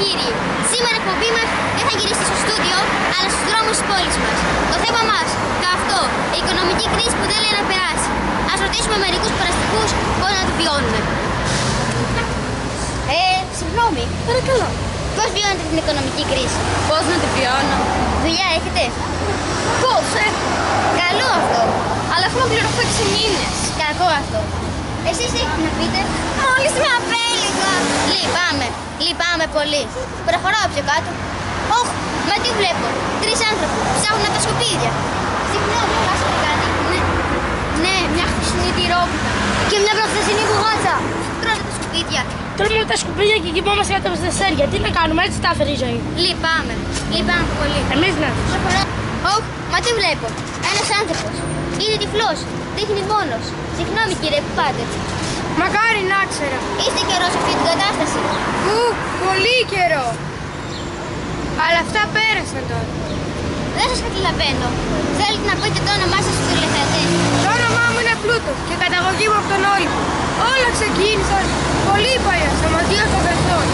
κύριοι, σήμερα η εκπομπή μας δεν θα γυρίσει στο στούντιο, αλλά στους δρόμους της πόλης μας. Το θέμα μας, καυτό, η οικονομική κρίση που δεν λέει να περάσει. Ας ρωτήσουμε μερικούς περαστικούς πώς να την βιώνουν. Συγγνώμη. Παρακαλώ. Πώς βιώνετε την οικονομική κρίση? Πώς να την βιώνω? Δουλειά έχετε? Πώς, Καλό αυτό. Αλλά έχουμε πληρωθεί 6 μήνες. Κακό αυτό. Εσείς τι έχετε να πείτε? Μόλις με απέλυγα. Λυπάμαι πολύ. Προχωράω πιο κάτω. Όχ, μα τι βλέπω? 3 άνθρωποι ψάχνουν από τα σκουπίδια. Συγγνώμη, βάζετε κάτι? Ναι, μια χρυσή τυρόπιτα. Και μια προχθεσινή μπουγάτσα. Τρώτε τα σκουπίδια. Τρώμε τα σκουπίδια και κοιμόμαστε κάτω από τα σέρια. Τι να κάνουμε, έτσι τα έφερε η ζωή. Λυπάμαι πολύ. Εμείς ναι. Όχ, μα τι βλέπω? Ένας άνθρωπος. Είναι τυφλός. Δείχνει μόνος. Συγγνώμη κύριε, που πάτε? Μακάρι να ξέρα. Είστε καιρό σε αυτή την κατάσταση? Πολύ καιρό. Αλλά αυτά πέρασαν τώρα. Δεν σας καταλαβαίνω. Θέλετε να πείτε το όνομά σας στους τηλεθεατές? Το όνομά μου είναι Πλούτος και η καταγωγή μου από τον Όλυμπο. Όλα ξεκίνησαν πολύ παλιά, στα Μαντία των Βεθών.